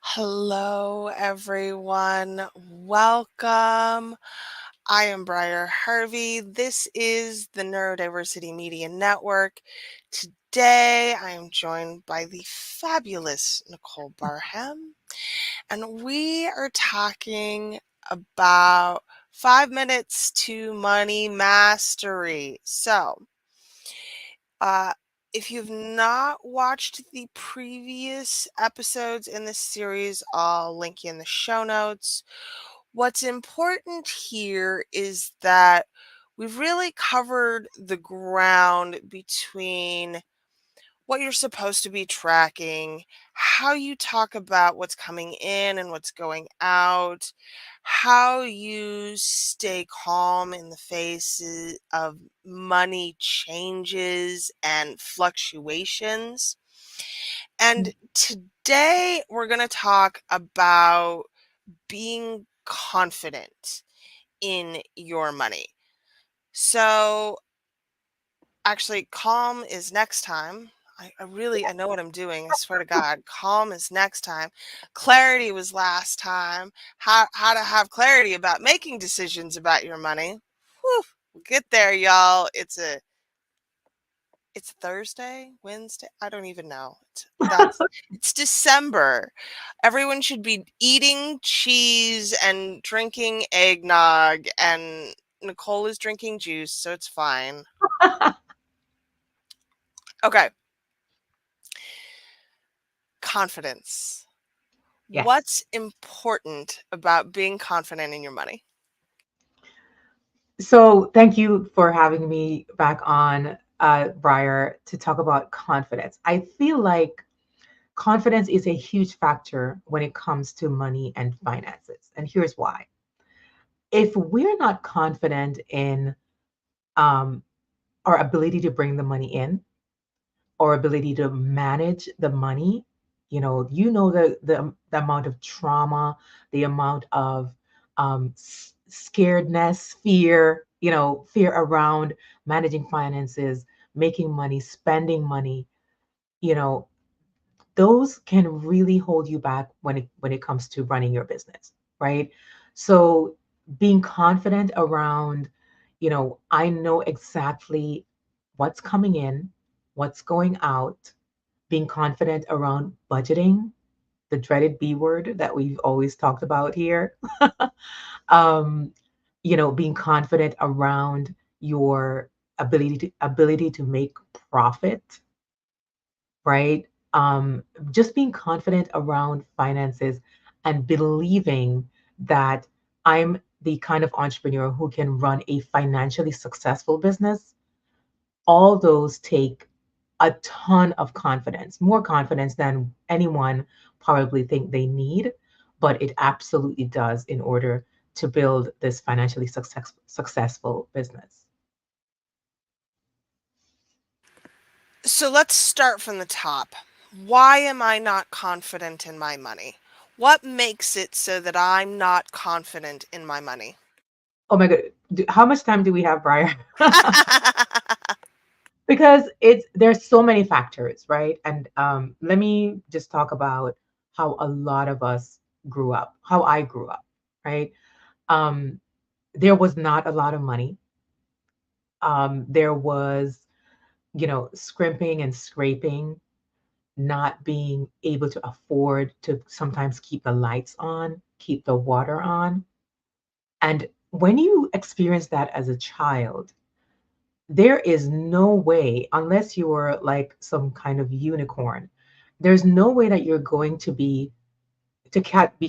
Hello, everyone. Welcome. I am Briar Harvey. This is the Neurodiversity Media Network. Today, I am joined by the fabulous Nicole Barham, and we are talking about 5 minutes to money mastery. Uh, if you've not watched the previous episodes in this series, I'll link you in the show notes. What's important here is that we've really covered the ground between what you're supposed to be tracking, how you talk about what's coming in and what's going out, how you stay calm in the face of money changes and fluctuations. And today we're going to talk about being confident in your money. So, actually, calm is next time. I know what I'm doing. I swear to God, calm is next time. Clarity was last time. How to have clarity about making decisions about your money. Whew, we'll get there, y'all. It's Thursday, Wednesday. I don't even know. It's December. Everyone should be eating cheese and drinking eggnog, and Nicole is drinking juice, so it's fine. Okay. Confidence. Yes. What's important about being confident in your money? So thank you for having me back on, Briar, to talk about confidence. I feel like confidence is a huge factor when it comes to money and finances. And here's why. If we're not confident in um, our ability to bring the money in, our ability to manage the money, the amount of trauma, the amount of scaredness, fear, fear around managing finances, making money, spending money, you know, those can really hold you back when it comes to running your business, right? So being confident around, I know exactly what's coming in, what's going out, being confident around budgeting, the dreaded B word that we've always talked about here. um, being confident around your ability to make profit, right? Just being confident around finances and believing that I'm the kind of entrepreneur who can run a financially successful business. All those take a ton of confidence, more confidence than anyone probably think they need, but it absolutely does in order to build this financially successful business. So let's start from the top. Why am I not confident in my money? What makes it so that I'm not confident in my money? Oh my God. How much time do we have, Brian? Because there's so many factors, right? And let me just talk about how a lot of us grew up, how I grew up, right? Um, there was not a lot of money. There was, scrimping and scraping, not being able to afford to sometimes keep the lights on, keep the water on. And when you experience that as a child, there is no way, unless you're like some kind of unicorn, there's no way that you're going to be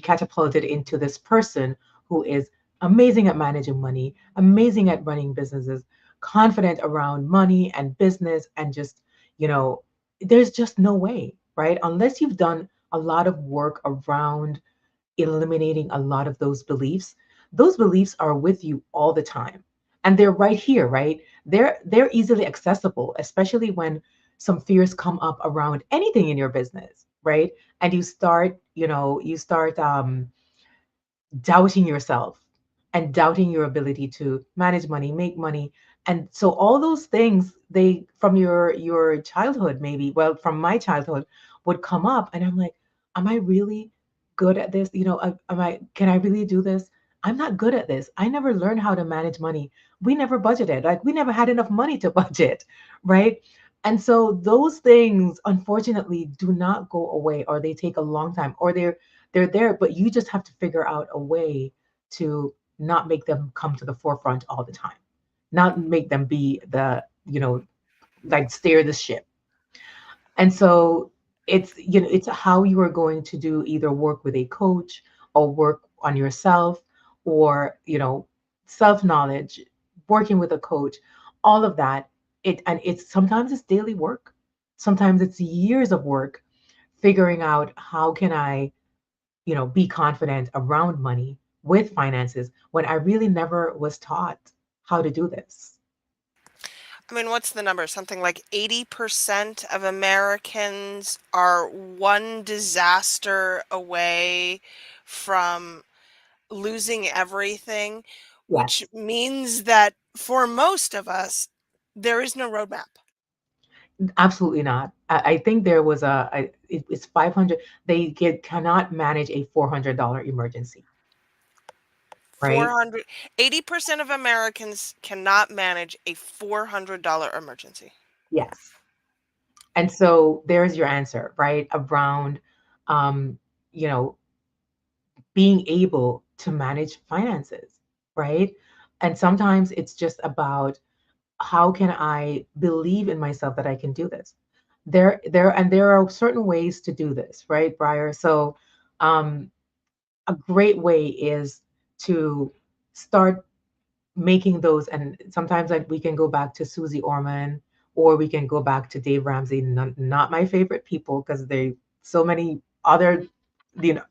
catapulted into this person who is amazing at managing money, amazing at running businesses, confident around money and business, and just, you know, there's just no way, right? Unless you've done a lot of work around eliminating a lot of those beliefs are with you all the time. And they're right here, right? They're easily accessible, especially when some fears come up around anything in your business, right? And you start doubting yourself and doubting your ability to manage money, make money. And so all those things, they from your childhood, maybe, well, from my childhood, would come up, and I'm like, am I really good at this? Am I, can I really do this? I'm not good at this. I never learned how to manage money. We never budgeted. Like we never had enough money to budget, right? And so those things unfortunately do not go away, or they take a long time, or they're there, but you just have to figure out a way to not make them come to the forefront all the time. Not make them be the, like steer the ship. And so it's how you are going to do, either work with a coach or work on yourself, or self knowledge, working with a coach, all of that. It's sometimes it's daily work, sometimes it's years of work, figuring out how can I be confident around money with finances when I really never was taught how to do this. I mean, what's the number? Something like 80% of Americans are one disaster away from losing everything, which Yes. means that for most of us, there is no roadmap. Absolutely not. I think there was it's 500. Cannot manage a $400 emergency, right? 400, 80% of Americans cannot manage a $400 emergency. Yes. And so there's your answer, right? Around, um, you know, being able to manage finances, right? And sometimes it's just about, how can I believe in myself that I can do this? There are certain ways to do this, right, Briar? So, um, a great way is to start making those. And sometimes, like, we can go back to Susie Orman, or we can go back to Dave Ramsey. Not my favorite people, because they so many other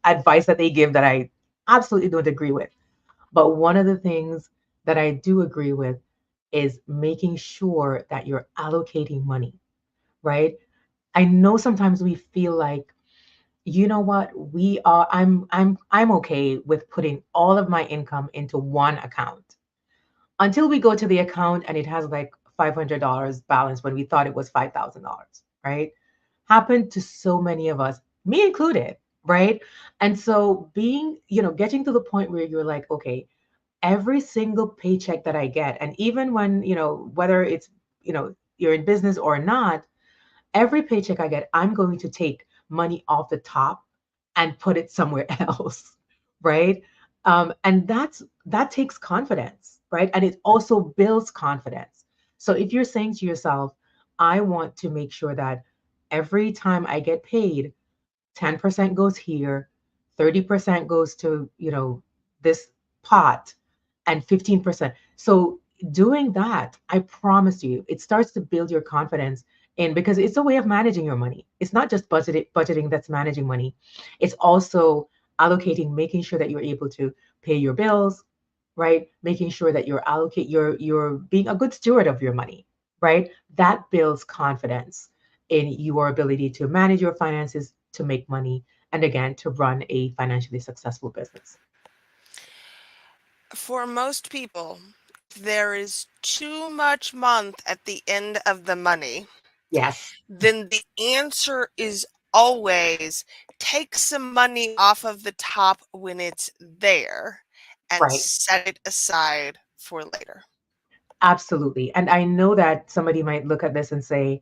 advice that they give that I absolutely don't agree with. But one of the things that I do agree with is making sure that you're allocating money, right? I know sometimes we feel like, you know what, we are I'm okay with putting all of my income into one account, until we go to the account and it has like $500 balance when we thought it was $5,000, right? Happened to so many of us, me included, right? And so getting to the point where you're like, okay, every single paycheck that I get, and even when, whether it's, you're in business or not, every paycheck I get, I'm going to take money off the top and put it somewhere else, right? And that takes confidence, right? And it also builds confidence. So if you're saying to yourself, I want to make sure that every time I get paid, 10% goes here, 30% goes to, this pot, and 15%. So doing that, I promise you, it starts to build your confidence in, because it's a way of managing your money. It's not just budgeting that's managing money. It's also allocating, making sure that you're able to pay your bills, right? Making sure that you're being a good steward of your money, right? That builds confidence in your ability to manage your finances, to make money, and again, to run a financially successful business. For most people, if there is too much month at the end of the money, Yes, then the answer is always take some money off of the top when it's there and right. set it aside for later. Absolutely. And I know that somebody might look at this and say,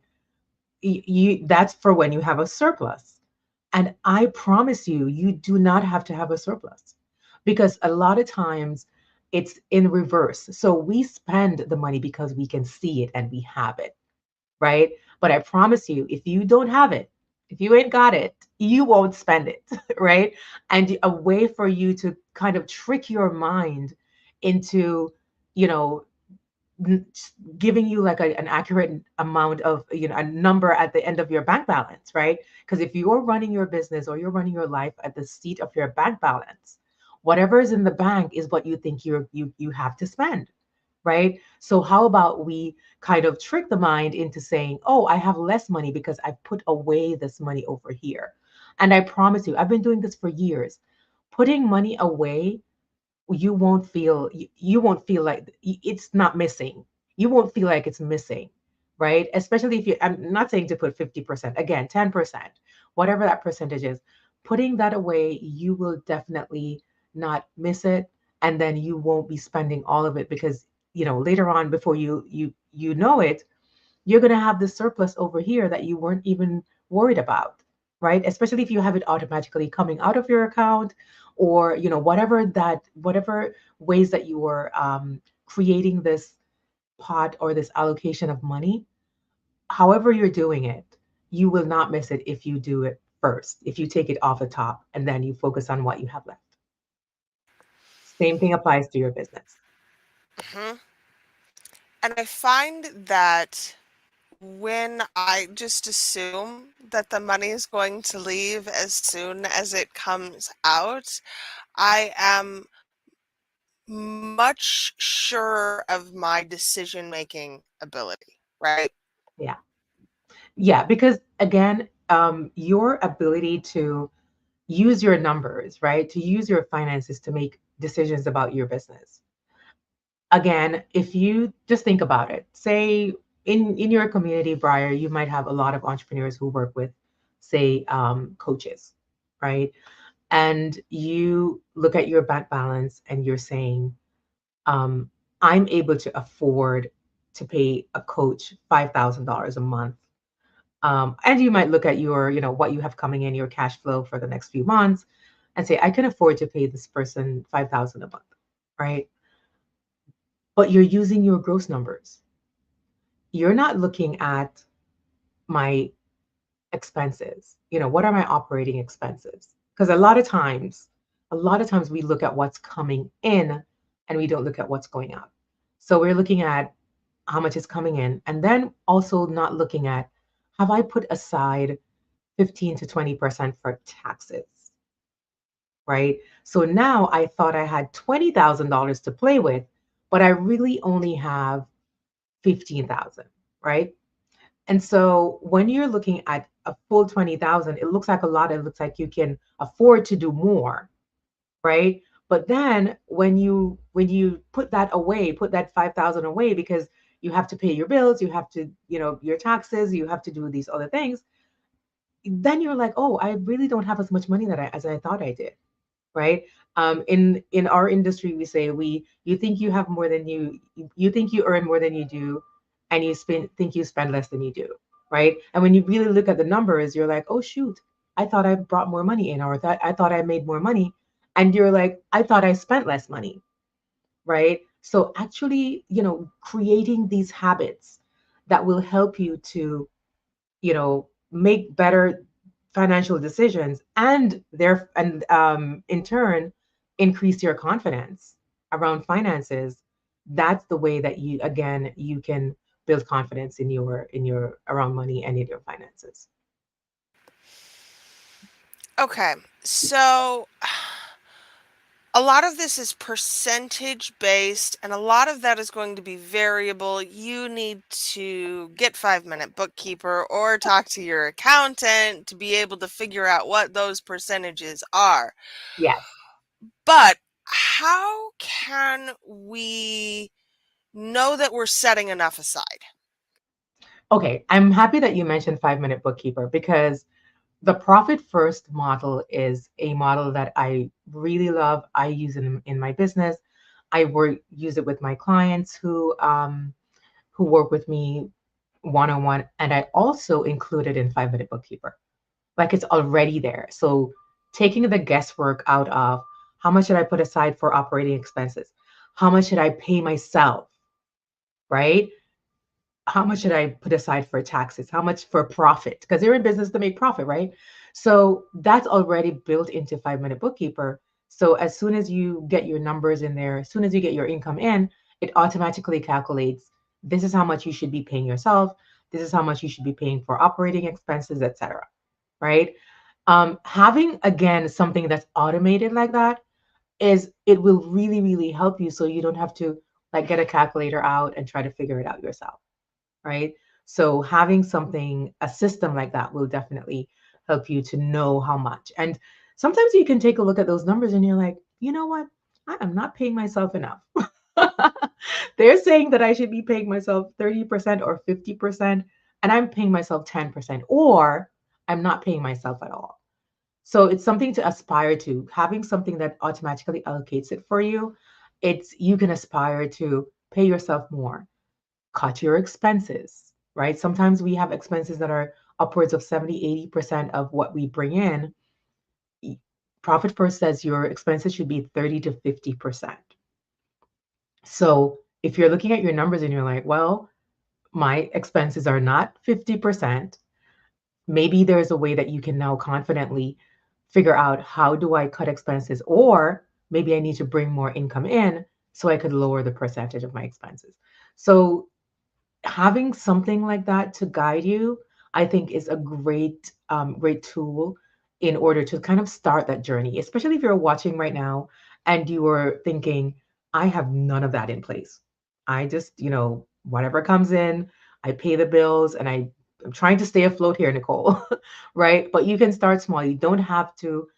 you that's for when you have a surplus. And I promise you, you do not have to have a surplus, because a lot of times it's in reverse. So we spend the money because we can see it and we have it, right? But I promise you, if you don't have it, if you ain't got it, you won't spend it, right? And a way for you to kind of trick your mind into, you know, giving you like an accurate amount of, a number at the end of your bank balance, right? Because if you're running your business or you're running your life at the seat of your bank balance, whatever is in the bank is what you think you have to spend, right? So how about we kind of trick the mind into saying, oh, I have less money because I put away this money over here. And I promise you, I've been doing this for years. Putting money away, you won't feel like it's not missing. You won't feel like it's missing, right? Especially if you, I'm not saying to put 50%, again, 10%, whatever that percentage is. putting that away, you will definitely not miss it. And then you won't be spending all of it because, later on, before you know it, you're going to have this surplus over here that you weren't even worried about, right? Especially if you have it automatically coming out of your account, or whatever ways that you were creating this pot or this allocation of money. However you're doing it, you will not miss it if you do it first, if you take it off the top and then you focus on what you have left. Same thing applies to your business. Mhm. And I find that when I just assume that the money is going to leave as soon as it comes out, I am much surer of my decision making ability, right? Yeah. Yeah, because again, your ability to use your numbers, right? To use your finances to make decisions about your business. Again, if you just think about it, say in your community, Briar, you might have a lot of entrepreneurs who work with, say, coaches, right? And you look at your bank balance and you're saying, um, I'm able to afford to pay a coach $5,000 a month. And you might look at your, what you have coming in, your cash flow for the next few months, and say, I can afford to pay this person 5,000 a month, right? But you're using your gross numbers. You're not looking at my expenses. What are my operating expenses? Because a lot of times we look at what's coming in and we don't look at what's going out. So we're looking at how much is coming in and then also not looking at, have I put aside 15 to 20% for taxes, right? So now I thought I had $20,000 to play with, but I really only have 15,000, right? And so when you're looking at a full 20,000, it looks like a lot. It looks like you can afford to do more, right? But then when you put that away, put that 5,000 away because you have to pay your bills, you have to, your taxes, you have to do these other things, then you're like, "Oh, I really don't have as much money as I thought I did." Right? In our industry, we say you think you have more than you think you earn more than you do, and you spend less than you do, right? And when you really look at the numbers, you're like, oh shoot, I thought I brought more money in, or that I thought I made more money, and you're like, I thought I spent less money, right? So actually, creating these habits that will help you to make better financial decisions and in turn increase your confidence around finances. That's the way that you can build confidence in your around money and in your finances. Okay, so a lot of this is percentage based, and a lot of that is going to be variable. You need to get 5 Minute Bookkeeper or talk to your accountant to be able to figure out what those percentages are. Yes. But how can we know that we're setting enough aside? Okay, I'm happy that you mentioned 5 Minute Bookkeeper because the profit first model is a model that I really love. I use it in my business. Use it with my clients who work with me one on one, and I also include it in 5 Minute Bookkeeper. Like it's already there. So taking the guesswork out of how much should I put aside for operating expenses? How much should I pay myself? Right? How much should I put aside for taxes? How much for profit? Because they're in business to make profit, right? So that's already built into 5 Minute Bookkeeper. So as soon as you get your numbers in there, as soon as you get your income in, it automatically calculates this is how much you should be paying yourself. This is how much you should be paying for operating expenses, etc. Right? Having again something that's automated like that is it will really, really help you so you don't have to like get a calculator out and try to figure it out yourself, right? So having a system like that will definitely help you to know how much. And sometimes you can take a look at those numbers and you're like, you know what? I am not paying myself enough. They're saying that I should be paying myself 30% or 50%, and I'm paying myself 10%, or I'm not paying myself at all. So it's something to aspire to. Having something that automatically allocates it for you, it's you can aspire to pay yourself more, cut your expenses, right? Sometimes we have expenses that are upwards of 70, 80% of what we bring in. Profit First says your expenses should be 30 to 50%. So if you're looking at your numbers and you're like, well, my expenses are not 50%, maybe there's a way that you can now confidently figure out how do I cut expenses, or maybe I need to bring more income in so I could lower the percentage of my expenses. So having something like that to guide you, I think is a great tool in order to kind of start that journey, especially if you're watching right now and you are thinking, I have none of that in place. I just, whatever comes in, I pay the bills and I'm trying to stay afloat here, Nicole, right? But you can start small. You don't have to,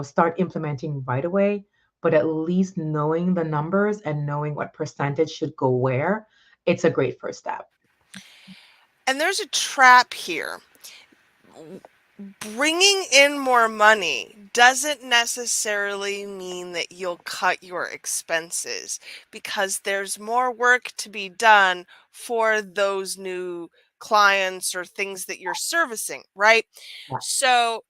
start implementing right away, but at least knowing the numbers and knowing what percentage should go where, it's a great first step. And there's a trap here. Bringing in more money doesn't necessarily mean that you'll cut your expenses, because there's more work to be done for those new clients or things that you're servicing, right? Yeah, So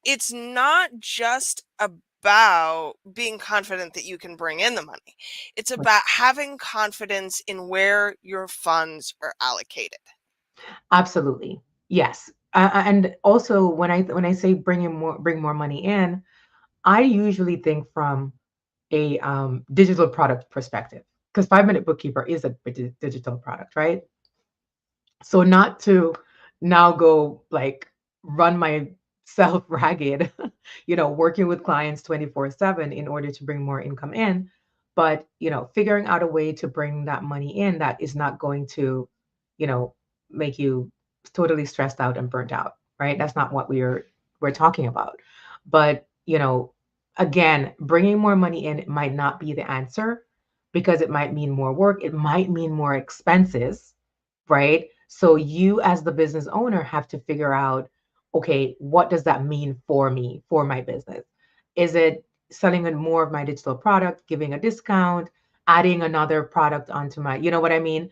it's not just about being confident that you can bring in the money. It's right. about having confidence in where your funds are allocated. Absolutely. Yes. And also when I say bring more money in, I usually think from a digital product perspective, because 5 Minute Bookkeeper is a digital product, right? So not to now go like run myself ragged, working with clients 24/7 in order to bring more income in, but figuring out a way to bring that money in that is not going to, you know, make you totally stressed out and burnt out, right? That's not what we're talking about. But, again, bringing more money in might not be the answer because it might mean more work, it might mean more expenses, right? So you as the business owner have to figure out, okay, what does that mean for me, for my business? Is it selling more of my digital product, giving a discount, adding another product onto my, you know what I mean?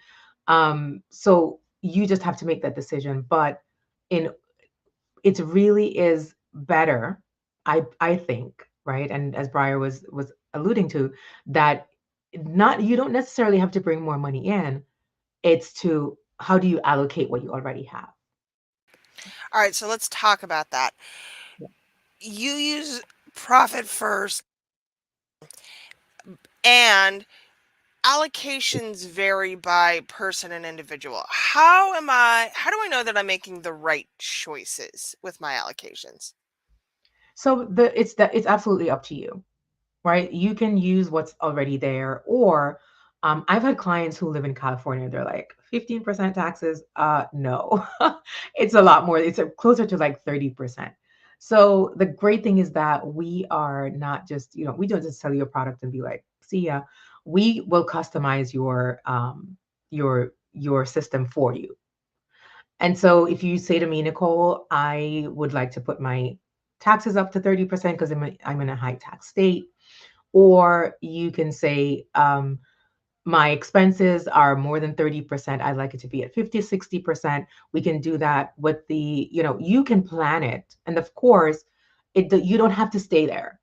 So you just have to make that decision. But in it really is better, I think, right? And as Briar was alluding to, that not you don't necessarily have to bring more money in, it's to how do you allocate what you already have? All right, so let's talk about that. Yeah. You use Profit First, and allocations vary by person and individual. How do I know that I'm making the right choices with my allocations? So it's absolutely up to you, right? You can use what's already there, or I've had clients who live in California. They're like 15% taxes. No, it's a lot more. It's closer to like 30%. So the great thing is that we are not just, we don't just sell you a product and be like, see ya. We will customize your system for you. And so if you say to me, Nicole, I would like to put my taxes up to 30% because I'm in a high tax state, or you can say, my expenses are more than 30%. I'd like it to be at 50, 60%. We can do that with you can plan it. And of course, you don't have to stay there.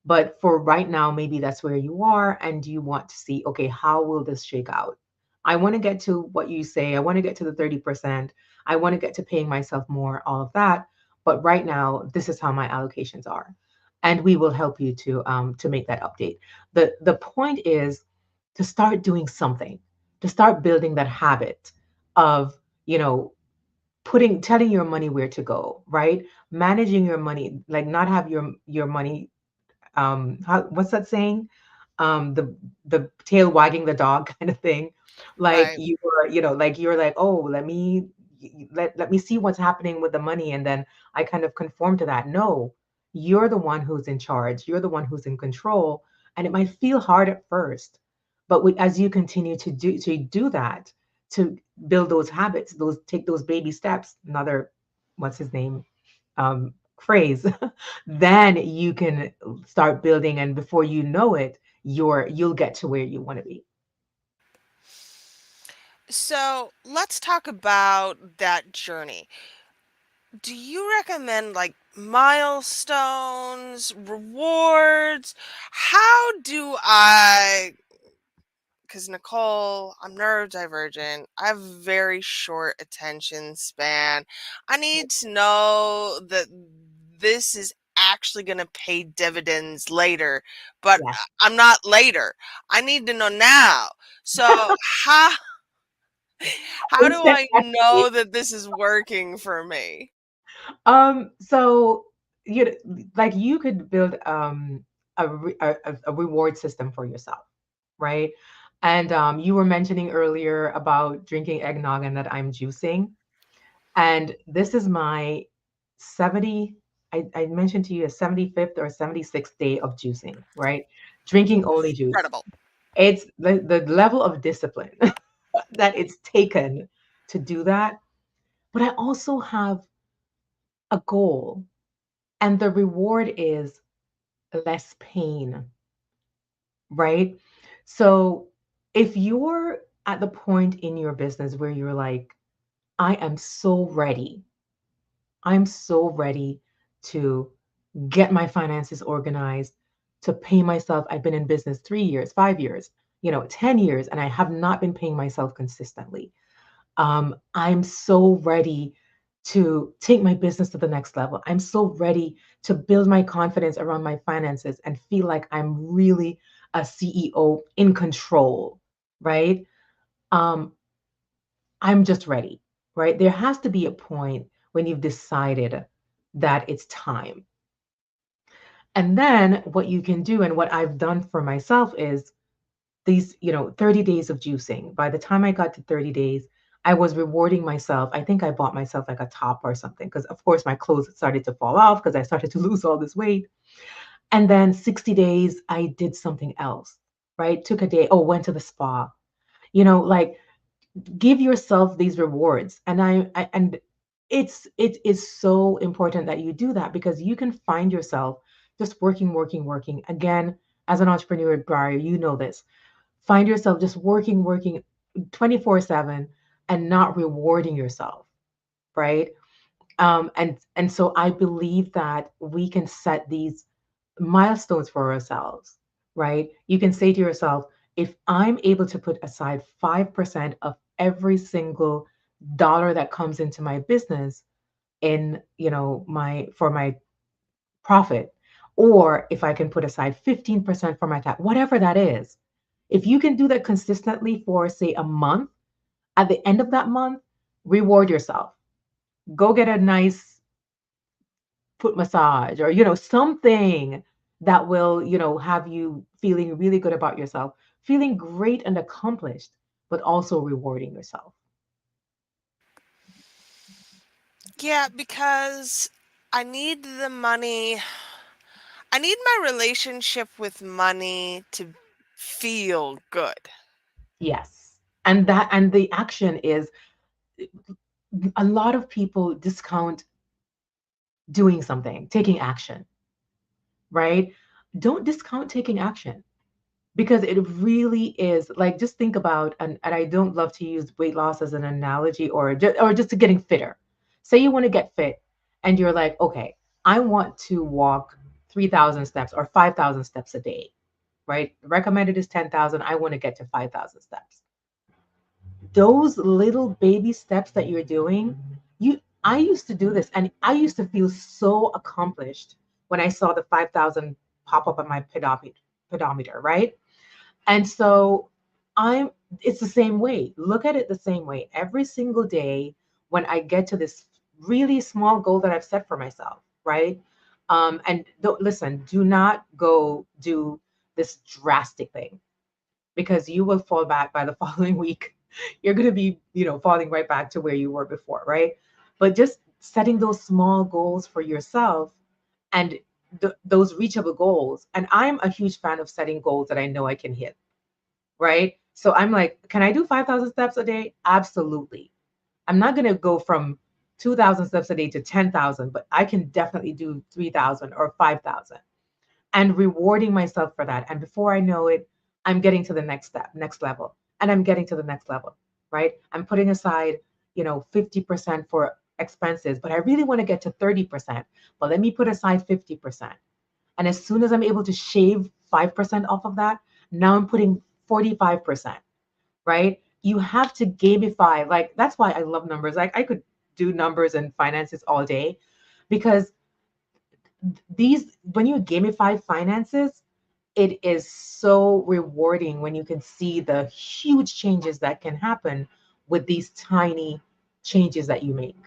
But for right now, maybe that's where you are and you want to see, okay, how will this shake out? I want to get to what you say. I want to get to the 30%. I want to get to paying myself more, all of that. But right now, this is how my allocations are. And we will help you to make that update. The point is to start doing something, to start building that habit of, you know, telling your money where to go, right? Managing your money, like not have your money what's that saying? The tail wagging the dog kind of thing. Like Right. you were, like you're like, oh, let me see what's happening with the money, and then I kind of conform to that. No, you're the one who's in charge. You're the one who's in control, and it might feel hard at first, but as you continue to do that, to build those habits, those take those baby steps. Another, what's his name? phrase, then you can start building, and before you know it, you'll get to where you want to be. So let's talk about that journey. Do you recommend like milestones, rewards? How do I, because Nicole, I'm neurodivergent. I have very short attention span. I need to know that this is actually going to pay dividends later, but Yes. I'm not later. I need to know now. So how how do I know that this is working for me? So you like you could build a reward system for yourself, right? And you were mentioning earlier about drinking eggnog and that I'm juicing. And this is my 70, I mentioned to you a 75th or 76th day of juicing, right? Drinking only juice. Incredible. It's the level of discipline that it's taken to do that. But I also have a goal, and the reward is less pain, right? So if you're at the point in your business where you're like, I am so ready, I'm so ready to get my finances organized, to pay myself. I've been in business 3 years, 5 years, 10 years, and I have not been paying myself consistently. I'm so ready to take my business to the next level. I'm so ready to build my confidence around my finances and feel like I'm really a CEO in control, right? Um, I'm just ready, right? There has to be a point when you've decided that it's time. And then what you can do, and what I've done for myself is these, 30 days of juicing. By the time I got to 30 days, I was rewarding myself. I think I bought myself like a top or something because, of course, my clothes started to fall off because I started to lose all this weight. And then 60 days, I did something else, right? Took a day, oh, went to the spa, like give yourself these rewards. And it is so important that you do that because you can find yourself just working, working, working. Again, as an entrepreneur, Briar, you know this, find yourself just working, working 24/7 and not rewarding yourself, right? And so I believe that we can set these milestones for ourselves, right? You can say to yourself, if I'm able to put aside 5% of every single dollar that comes into my business in, my for my profit, or if I can put aside 15% for my tax, whatever that is, if you can do that consistently for, say, a month, at the end of that month, reward yourself. Go get a nice foot massage or, something that will, have you feeling really good about yourself, feeling great and accomplished, but also rewarding yourself. Yeah, because I need the money. I need my relationship with money to feel good. Yes. And the action is, a lot of people discount doing something, taking action, right? Don't discount taking action because it really is like, just think about, and I don't love to use weight loss as an analogy, or just to getting fitter. Say you want to get fit and you're like, okay, I want to walk 3,000 steps or 5,000 steps a day, right? Recommended is 10,000. I want to get to 5,000 steps. Those little baby steps that you're doing, I used to do this and I used to feel so accomplished when I saw the 5,000 pop up on my pedometer, right? And so I'm it's the same way. Look at it the same way. Every single day when I get to this really small goal that I've set for myself, right? And don't listen, do not go do this drastic thing because you will fall back by the following week. You're going to be, falling right back to where you were before, right? But just setting those small goals for yourself and those reachable goals. And I'm a huge fan of setting goals that I know I can hit, right? So I'm like, can I do 5,000 steps a day? Absolutely. I'm not going to go from 2,000 steps a day to 10,000, but I can definitely do 3,000 or 5,000, and rewarding myself for that. And before I know it, I'm getting to the next step, next level, and I'm getting to the next level, right? I'm putting aside, 50% for expenses, but I really want to get to 30%. But let me put aside 50%. And as soon as I'm able to shave 5% off of that, now I'm putting 45%, right? You have to gamify. Like, that's why I love numbers. Like, I could do numbers and finances all day, because when you gamify finances, it is so rewarding when you can see the huge changes that can happen with these tiny changes that you make,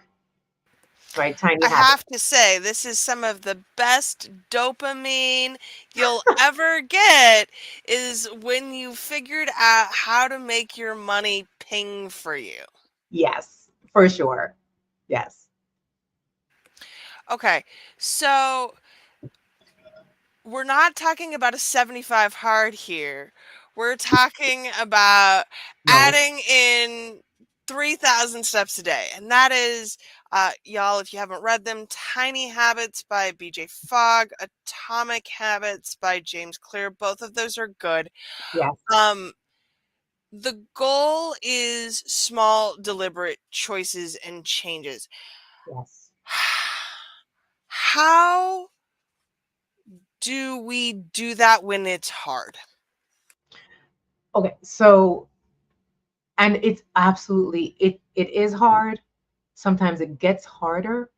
right? Tiny I habits. have to say, this is some of the best dopamine you'll ever get is when you figured out how to make your money ping for you. Yes, for sure. Yes. Okay, so we're not talking about a 75 hard here. We're talking about No. adding in 3,000 steps a day. And that is, y'all, if you haven't read them, Tiny Habits by BJ Fogg, Atomic Habits by James Clear. Both of those are good. Yes. Um, the goal is small, deliberate choices and changes. Yes. How do we do that when it's hard? Okay. So, and it's absolutely, it is hard. Sometimes it gets harder,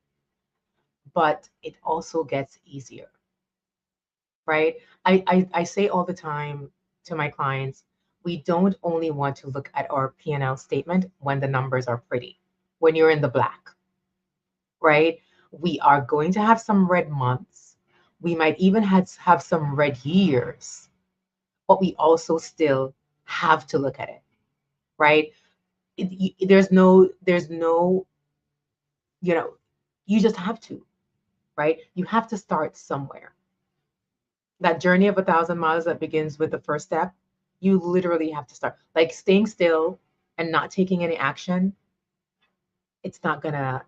but it also gets easier, right? I say all the time to my clients, we don't only want to look at our P&L statement when the numbers are pretty, when you're in the black, right? We are going to have some red months. We might even have some red years, but we also still have to look at it, right? There's no, you know, you just have to, right? You have to start somewhere. That journey of 1,000 miles that begins with the first step, you literally have to start. Like, staying still and not taking any action, it's not gonna,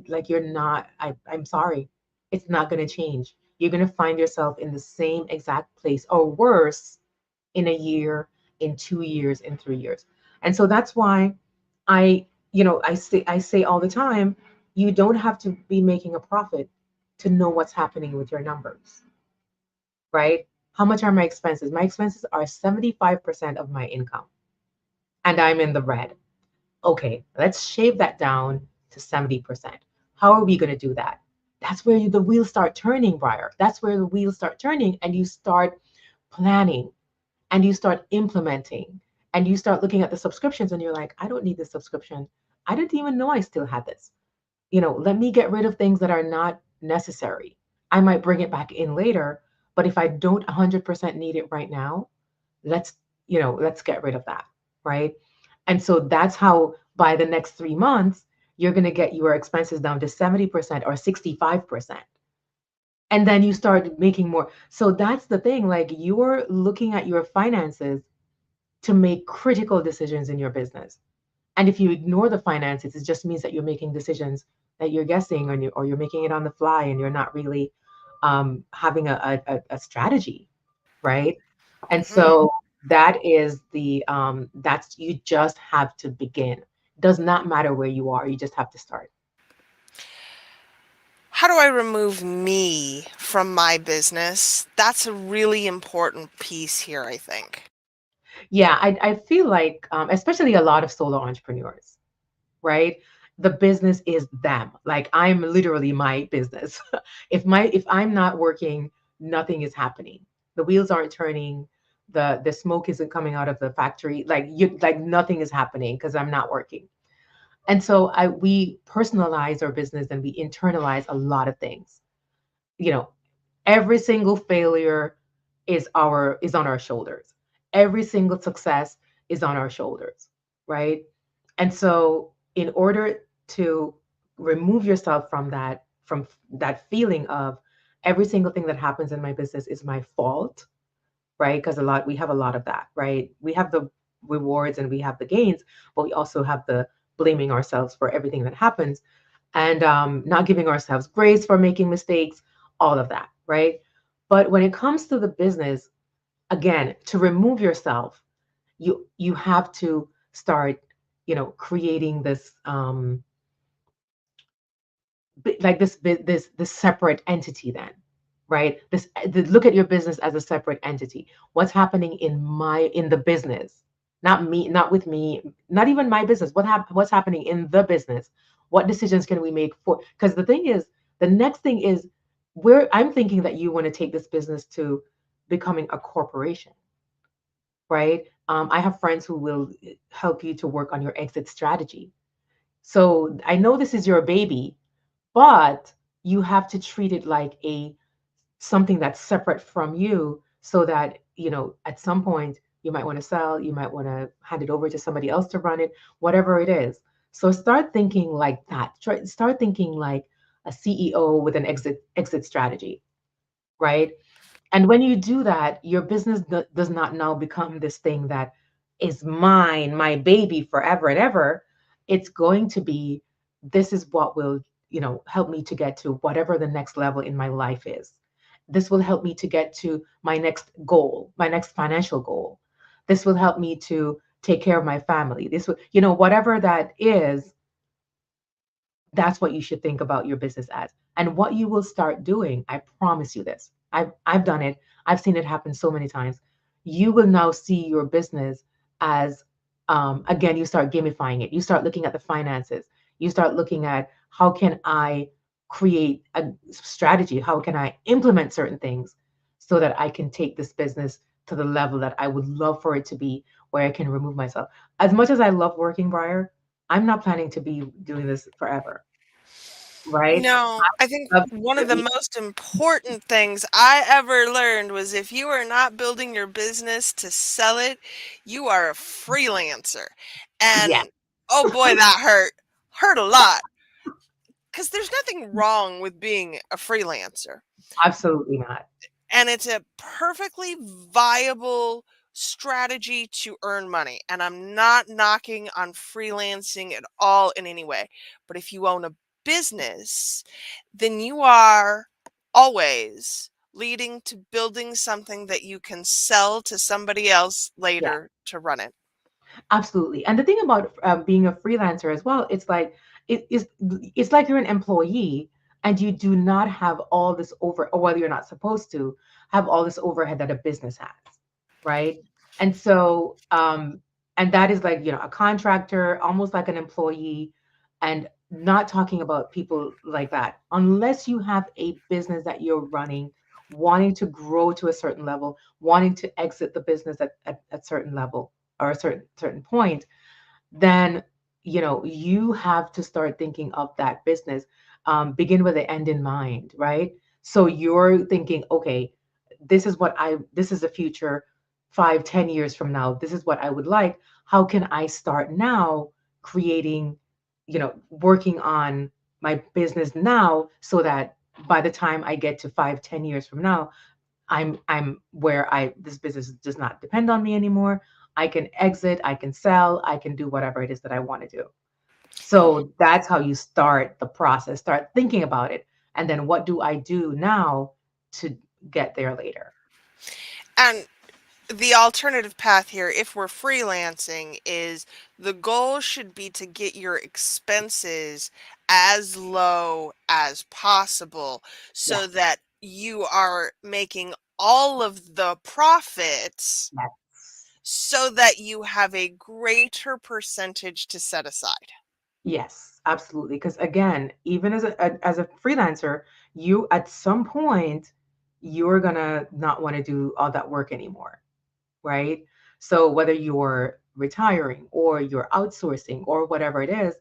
like, you're not, I'm sorry, it's not gonna change. You're gonna find yourself in the same exact place or worse in a year, in 2 years, in 3 years. And so that's why I say all the time, you don't have to be making a profit to know what's happening with your numbers, right? How much are my expenses? My expenses are 75% of my income, and I'm in the red. Okay, let's shave that down to 70%. How are we going to do that? That's where the wheels start turning, Briar. That's where the wheels start turning, and you start planning, and you start implementing, and you start looking at the subscriptions, and you're like, I don't need this subscription. I didn't even know I still had this. Let me get rid of things that are not necessary. I might bring it back in later, but if I don't 100% need it right now, let's, let's get rid of that, right? And so that's how by the next 3 months, you're going to get your expenses down to 70% or 65%. And then you start making more. So that's the thing. Like, you're looking at your finances to make critical decisions in your business. And if you ignore the finances, it just means that you're making decisions that you're guessing, or you're making it on the fly, and you're not really having a strategy, right? And Mhm. so that is that's, you just have to begin. Does not matter where you are, you just have to start. How do I remove me from my business? That's a really important piece here, I think. Yeah, I feel like, especially a lot of solo entrepreneurs, right? The business is them. Like, I'm literally my business. If I'm not working, nothing is happening. The wheels aren't turning. The smoke isn't coming out of the factory. Like nothing is happening because I'm not working. And so we personalize our business, and we internalize a lot of things. You know, every single failure is on our shoulders. Every single success is on our shoulders, right? And so, in order to remove yourself from that feeling of every single thing that happens in my business is my fault, right? Because we have a lot of that, right? We have the rewards and we have the gains, but we also have the blaming ourselves for everything that happens. and not giving ourselves grace for making mistakes, all of that, right? But when it comes to the business, again, to remove yourself, you have to start, creating this like this separate entity then, right? Look at your business as a separate entity. What's happening in the business, not me, not with me, not even my business. What's happening in the business? What decisions can we make for? Because the thing is, the next thing is where I'm thinking that you want to take this business to becoming a corporation, right? I have friends who will help you to work on your exit strategy. So I know this is your baby, but you have to treat it like a something that's separate from you, so that at some point you might want to sell, you might want to hand it over to somebody else to run it, whatever it is. So start thinking like that. Start thinking like a CEO with an exit strategy, right? And when you do that, your business does not now become this thing that is mine, my baby forever and ever. It's going to be, this is what will, help me to get to whatever the next level in my life is. This will help me to get to my next goal, my next financial goal. This will help me to take care of my family. This will, whatever that is, that's what you should think about your business as. And what you will start doing, I promise you this. I've done it. I've seen it happen so many times. You will now see your business as, again, you start gamifying it. You start looking at the finances. You start looking at, how can I create a strategy? How can I implement certain things so that I can take this business to the level that I would love for it to be, where I can remove myself. As much as I love working, Briar, I'm not planning to be doing this forever, right? No, I think I love one of the to- most important things I ever learned was if you are not building your business to sell it, you are a freelancer. Yeah, And oh boy, that hurt. Hurt a lot. Because there's nothing wrong with being a freelancer. absolutely not. And it's a perfectly viable strategy to earn money. And I'm not knocking on freelancing at all in any way. But if you own a business, then you are always leading to building something that you can sell to somebody else Yeah. later to run it. Absolutely. And the thing about being a freelancer as well, it's like it's like you're an employee and you do not have all this over, or whether you're not supposed to have all this overhead that a business has, right? And so and that is like, a contractor, almost like an employee, and not talking about people like that. Unless you have a business that you're running, wanting to grow to a certain level, wanting to exit the business at certain level or a certain point, then you have to start thinking of that business, begin with the end in mind, right? So you're thinking, okay, this is the future, 5, 10 years from now, this is what I would like. How can I start now creating, working on my business now, so that by the time I get to 5, 10 years from now, I'm where I this business does not depend on me anymore. I can exit, I can sell, I can do whatever it is that I want to do. So that's how you start the process, start thinking about it. And then what do I do now to get there later? And the alternative path here, if we're freelancing, is the goal should be to get your expenses as low as possible so Yes. that you are making all of the profits Yes. so that you have a greater percentage to set aside. Yes, absolutely. Because again, even as a freelancer, you at some point you're gonna not want to do all that work anymore, right? So whether you're retiring or you're outsourcing or whatever it is,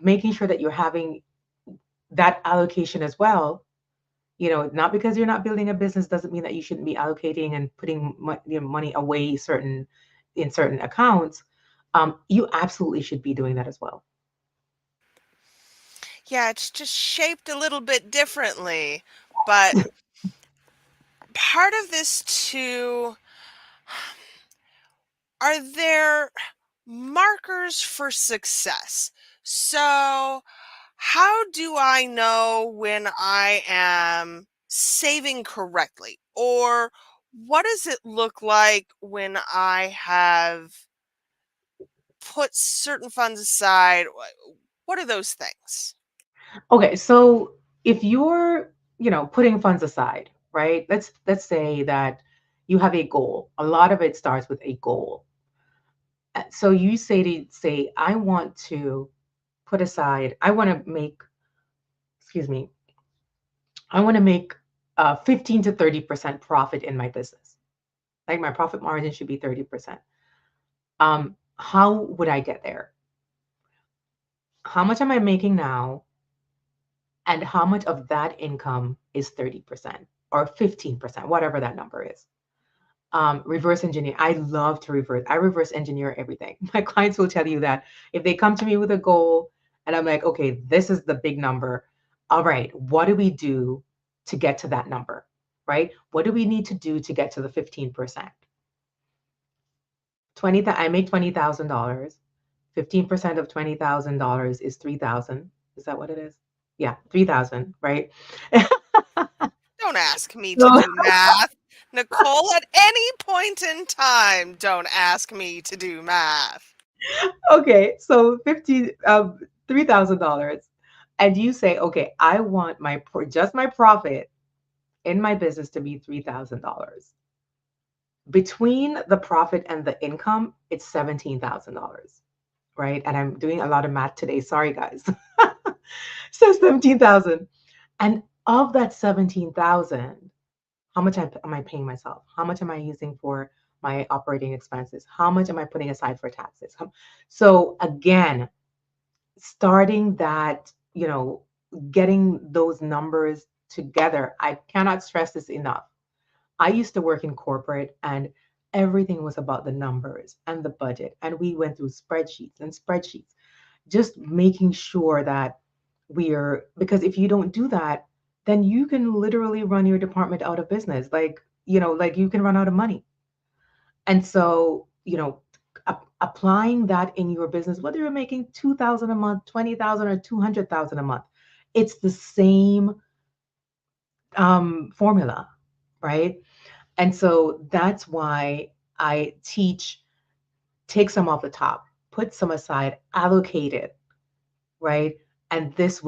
making sure that you're having that allocation as well. Not because you're not building a business doesn't mean that you shouldn't be allocating and putting money away in certain accounts. You absolutely should be doing that as well. Yeah, it's just shaped a little bit differently. But part of this too, are there markers for success? So How do I know when I am saving correctly? Or what does it look like when I have put certain funds aside? What are those things? Okay, so if you're, putting funds aside, right? Let's say that you have a goal. A lot of it starts with a goal. So you say, I want to put aside, I want to make, excuse me, I want to make 15 to 30% profit in my business. Like my profit margin should be 30%. How would I get there? How much am I making now? And how much of that income is 30% or 15%, whatever that number is. Reverse engineer. I love to reverse engineer everything. My clients will tell you that if they come to me with a goal and I'm like, okay, this is the big number. All right, what do we do to get to that number? Right? What do we need to do to get to the 15%? 20, I make $20,000. 15% of $20,000 is 3,000. Is that what it is? Yeah, 3,000, right? Don't ask me to So, do math. Nicole, at any point in time, don't ask me to do math. okay, so 50 $3,000, and you say, okay, I want just my profit in my business to be $3,000. Between the profit and the income, it's $17,000, right? And I'm doing a lot of math today. Sorry, guys. So 17,000. And of that 17,000, how much am I paying myself? How much am I using for my operating expenses? How much am I putting aside for taxes? So again, starting that, getting those numbers together, I cannot stress this enough. I used to work in corporate and everything was about the numbers and the budget. And we went through spreadsheets and spreadsheets, just making sure that because if you don't do that, then you can literally run your department out of business. Like you can run out of money. And so, applying that in your business, whether you're making 2,000 a month, 20,000 or 200,000 a month, it's the same formula, right? And so that's why I teach, take some off the top, put some aside, allocate it, right? And this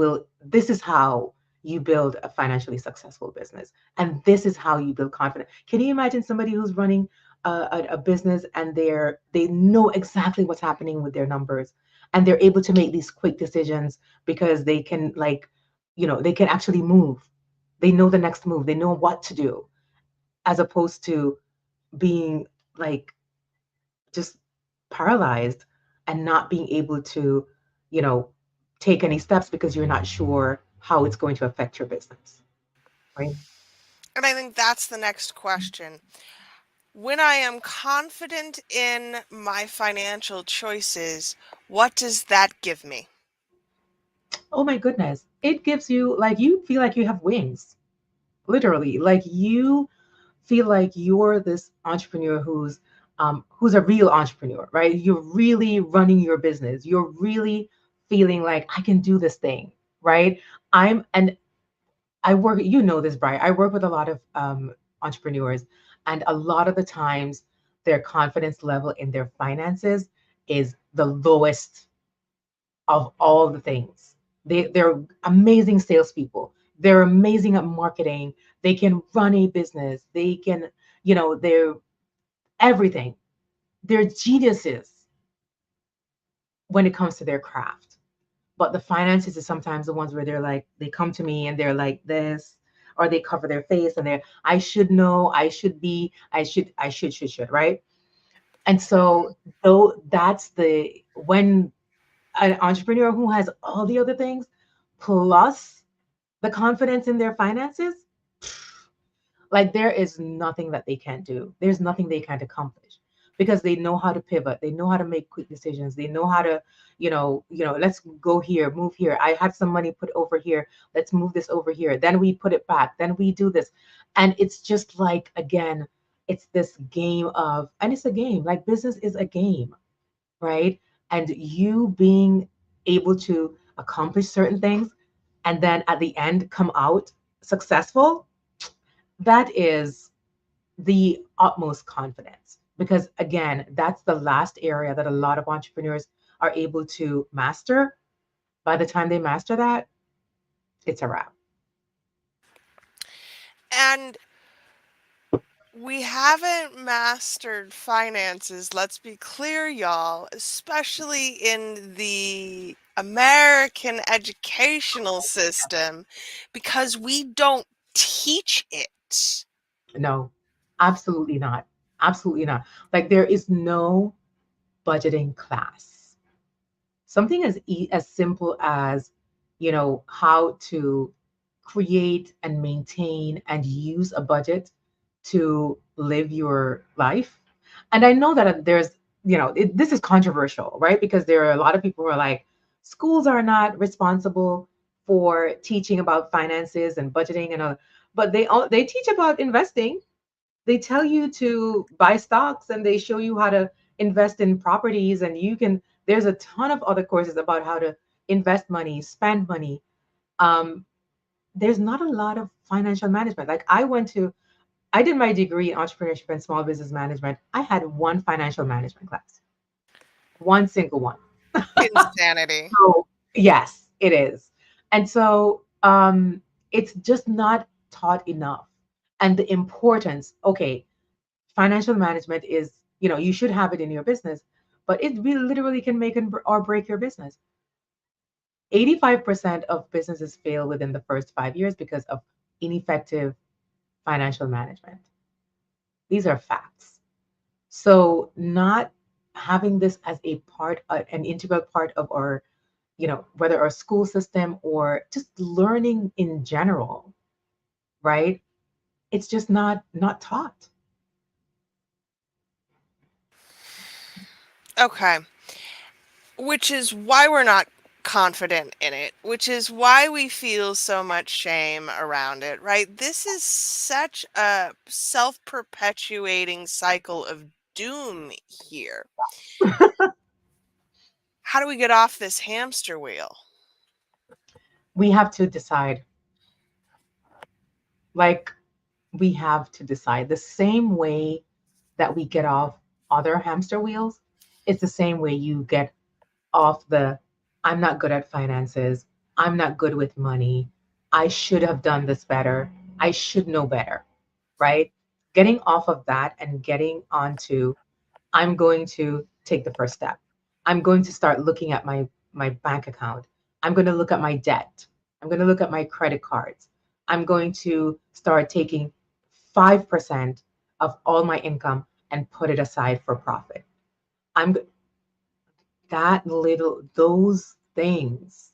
is how you build a financially successful business. And this is how you build confidence. Can you imagine somebody who's running a business and they know exactly what's happening with their numbers and they're able to make these quick decisions because they can they can actually move. They know the next move. They know what to do as opposed to being like just paralyzed and not being able to, you know, take any steps because you're not sure how it's going to affect your business, right? And I think that's the next question. When I am confident in my financial choices, what does that give me? Oh my goodness. It gives you like you feel like you have wings, literally. Like you feel like you're this entrepreneur who's a real entrepreneur, right? You're really running your business. You're really feeling like I can do this thing, right? And I work, you know this, Brian. I work with a lot of entrepreneurs, and a lot of the times their confidence level in their finances is the lowest of all the things. They're amazing salespeople. They're amazing at marketing. They can run a business. They can, they're everything. They're geniuses when it comes to their craft. But the finances is sometimes the ones where they come to me and they're like this, or they cover their face and I should know, I should be, should, right? And so though that's when an entrepreneur who has all the other things plus the confidence in their finances, like there is nothing that they can't do. There's nothing they can't accomplish because they know how to pivot. They know how to make quick decisions. They know how to, let's go here, move here. I have some money put over here. Let's move this over here. Then we put it back. Then we do this. And it's just like, again, it's this game and it's a game. Like business is a game, right? And you being able to accomplish certain things, and then at the end come out successful, that is the utmost confidence. Because again, that's the last area that a lot of entrepreneurs are able to master. By the time they master that, it's a wrap. And we haven't mastered finances, let's be clear, y'all, especially in the American educational system, because we don't teach it. No, absolutely not. Absolutely not. Like there is no budgeting class. Something as simple as, how to create and maintain and use a budget to live your life. And I know that there's, this is controversial, right? Because there are a lot of people who are like, schools are not responsible for teaching about finances and budgeting and all, but they teach about investing. They tell you to buy stocks and they show you how to invest in properties, and there's a ton of other courses about how to invest money, spend money. um, there's not a lot of financial management. Like I did my degree in entrepreneurship and small business management. I had one financial management class, one single one. Insanity. So yes, it is. And so it's just not taught enough. And the importance, okay, financial management is, you should have it in your business, but it really literally can make or break your business. 85% of businesses fail within the first 5 years because of ineffective financial management. These are facts. So, not having this as a part, an integral part of our, whether our school system or just learning in general, right? It's just not taught. Okay. Which is why we're not confident in it, which is why we feel so much shame around it, right? This is such a self perpetuating cycle of doom here. How do we get off this hamster wheel? We have to decide, like, we have to decide the same way that we get off other hamster wheels. It's the same way you get off the I'm not good at finances, I'm not good with money, I should have done this better, I should know better, right? Getting off of that and getting onto I'm going to take the first step. I'm going to start looking at my bank account. I'm going to look at my debt. I'm going to look at my credit cards. I'm going to start taking 5% of all my income and put it aside for profit. I'm those things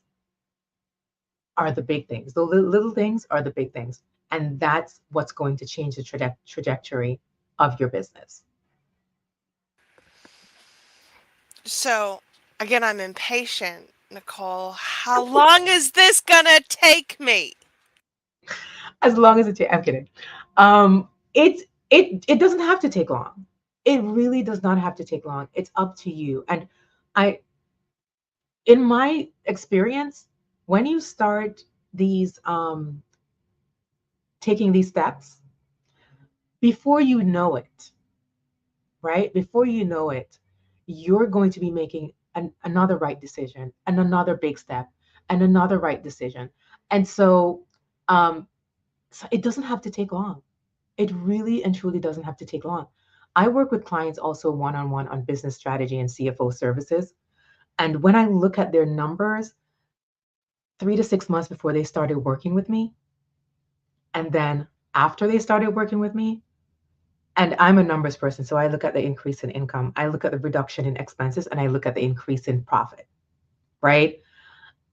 are the big things. The little things are the big things. And that's what's going to change the trajectory of your business. So, again, I'm impatient, Nicole. How long is this gonna take me? As long as I'm kidding. It doesn't have to take long. It really does not have to take long. It's up to you. And I, in my experience, when you start these taking these steps, before you know it, right? Before you know it, you're going to be making another right decision and another big step and another right decision. And um, so it doesn't have to take long. It really and truly doesn't have to take long. I work with clients also one on one on business strategy and CFO services. And when I look at their numbers, 3 to 6 months before they started working with me, and then after they started working with me, and I'm a numbers person, so I look at the increase in income, I look at the reduction in expenses, and I look at the increase in profit, right?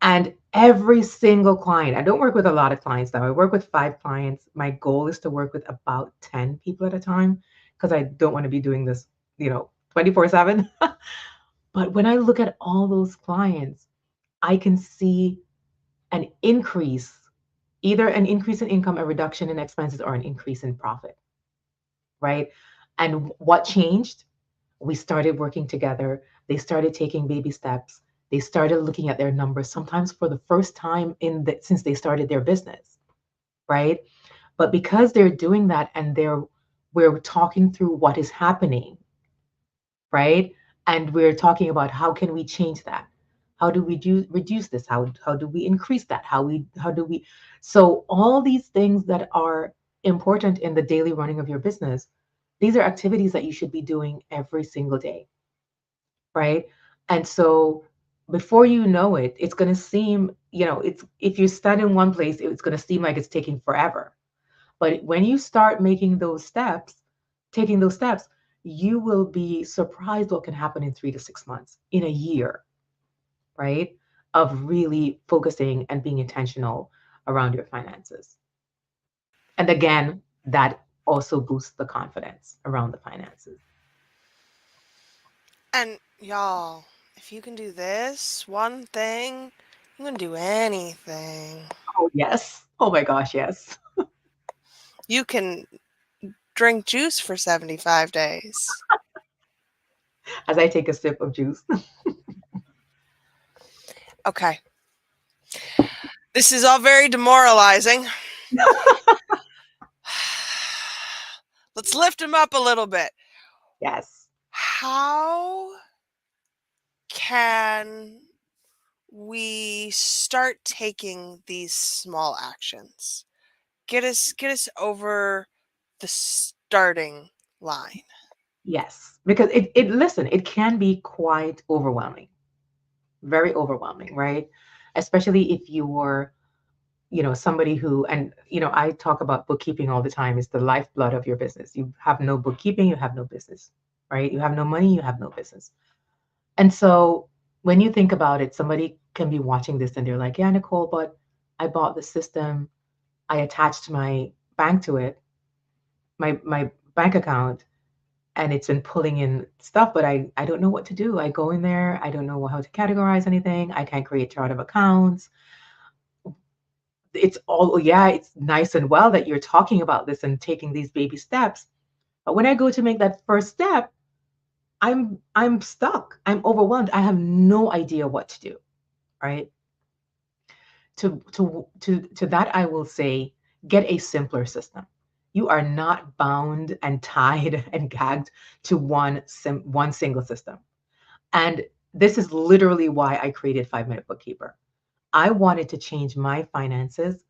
And every single client, I don't work with a lot of clients now. I work with 5 clients. My goal is to work with about 10 people at a time because I don't want to be doing this, 24/7. But when I look at all those clients, I can see an increase, either an increase in income, a reduction in expenses, or an increase in profit, right? And what changed? We started working together. They started taking baby steps. They started looking at their numbers sometimes for the first time since they started their business, right? But because they're doing that and we're talking through what is happening, right? And we're talking about how can we change that? How do we reduce this? How do we increase that? How do we so all these things that are important in the daily running of your business, these are activities that you should be doing every single day, right? And so before you know it, it's going to seem, it's if you stand in one place, it's going to seem like it's taking forever. But when you start making those steps, taking those steps, you will be surprised what can happen in 3 to 6 months, in a year, right? Of really focusing and being intentional around your finances. And again, that also boosts the confidence around the finances. And y'all, if you can do this one thing, you can do anything. Oh, yes. Oh my gosh, yes. You can drink juice for 75 days. As I take a sip of juice. Okay. This is all very demoralizing. Let's lift him up a little bit. Yes. How can we start taking these small actions? Get us over the starting line. Yes. Because it listen, it can be quite overwhelming, very overwhelming, right? Especially if you're, somebody who, and, I talk about bookkeeping all the time, is the lifeblood of your business. You have no bookkeeping, you have no business, right? You have no money, you have no business. And so when you think about it, somebody can be watching this and they're like, yeah, Nicole, but I bought the system, I attached my bank to it, my bank account, and it's been pulling in stuff, but I don't know what to do. I go in there, I don't know how to categorize anything, I can't create chart of accounts. It's all, yeah, it's nice and well that you're talking about this and taking these baby steps, but when I go to make that first step, I'm stuck, I'm overwhelmed, I have no idea what to do, right? To that I will say, get a simpler system. You are not bound and tied and gagged to one single system. And this is literally why I created 5 Minute Bookkeeper. I wanted to change my finances,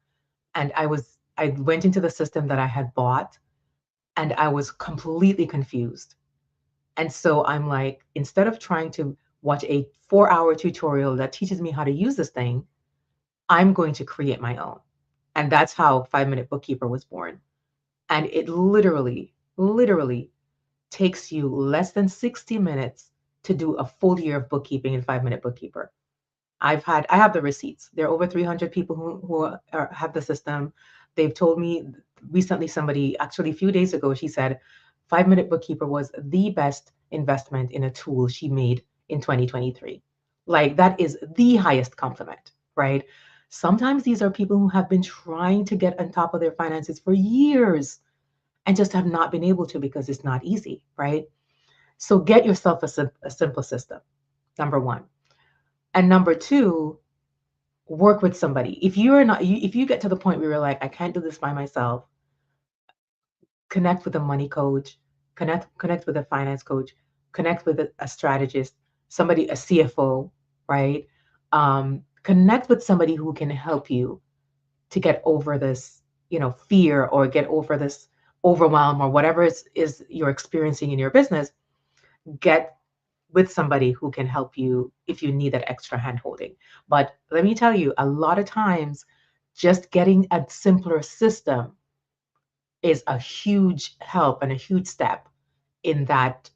and I went into the system that I had bought, and I was completely confused. And so I'm like, instead of trying to watch a 4-hour tutorial that teaches me how to use this thing, I'm going to create my own. And that's how 5 Minute Bookkeeper was born. And it literally takes you less than 60 minutes to do a full year of bookkeeping in 5 Minute Bookkeeper. I have the receipts. There are over 300 people who have the system. They've told me recently, somebody, actually a few days ago, she said 5 Minute Bookkeeper was the best investment in a tool she made in 2023. Like, that is the highest compliment, right? Sometimes these are people who have been trying to get on top of their finances for years and just have not been able to because it's not easy, right? So get yourself a simple system, number one. And number two, work with somebody. If you get to the point where you're like, I can't do this by myself, connect with a money coach, connect with a finance coach, connect with a strategist, somebody, a CFO, right? Connect with somebody who can help you to get over this, fear, or get over this overwhelm, or whatever is you're experiencing in your business. Get with somebody who can help you if you need that extra hand holding. But let me tell you, a lot of times, just getting a simpler system is a huge help and a huge step in that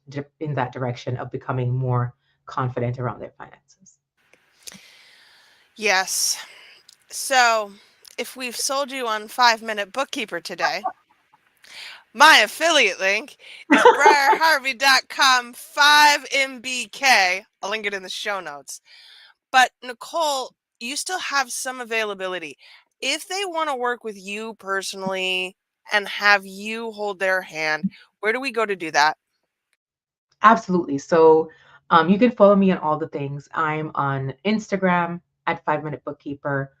direction of becoming more confident around their finances. Yes. So, if we've sold you on 5 Minute Bookkeeper today, my affiliate link is briarharvey.com 5mbk. I'll link it in the show notes. But Nicole, you still have some availability. If they want to work with you personally and have you hold their hand, where do we go to do that? Absolutely. So You can follow me on all the things. I'm on Instagram at 5 Minute Bookkeeper,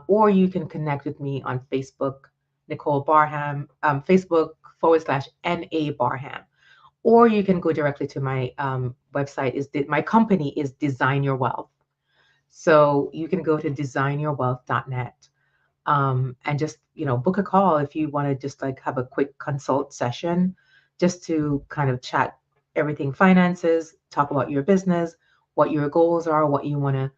or you can connect with me on Facebook, Nicole Barham, Facebook /NA Barham. Or you can go directly to my website. My company is Design Your Wealth. So you can go to designyourwealth.net, and just book a call if you want to just like have a quick consult session, just to kind of chat everything finances, talk about your business, what your goals are, what you want to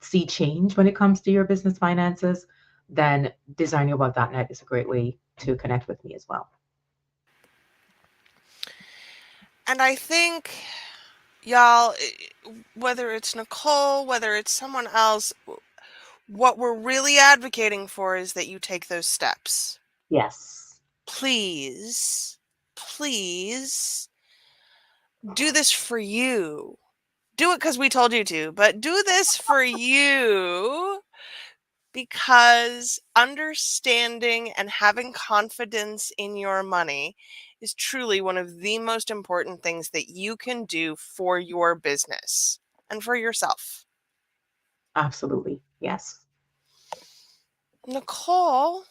see change when it comes to your business finances. Then designyourwealth.net is a great way to connect with me as well. And I think, y'all, whether it's Nicole, whether it's someone else, what we're really advocating for is that you take those steps. Yes. Please, please do this for you. Do it because we told you to, but do this for you, because understanding and having confidence in your money is truly one of the most important things that you can do for your business and for yourself. Absolutely. Yes. Nicole,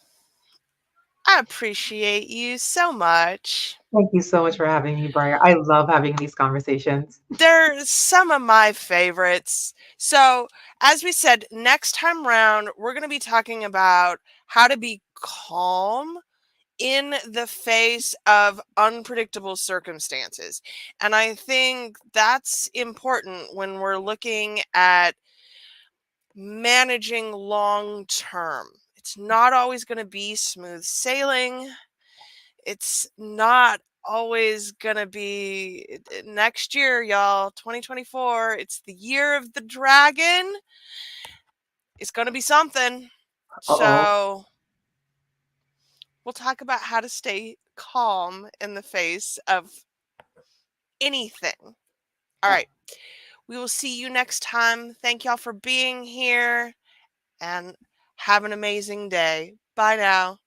I appreciate you so much. Thank you so much for having me, Briar. I love having these conversations. They're some of my favorites. So, as we said, next time round, we're going to be talking about how to be calm in the face of unpredictable circumstances. And I think that's important when we're looking at managing long term. It's not always going to be smooth sailing. It's not always going to be next year, y'all, 2024. It's the year of the dragon. It's going to be something. Uh-oh. So, we'll talk about how to stay calm in the face of anything. All Yeah. right. We will see you next time. Thank y'all for being here and have an amazing day. Bye now.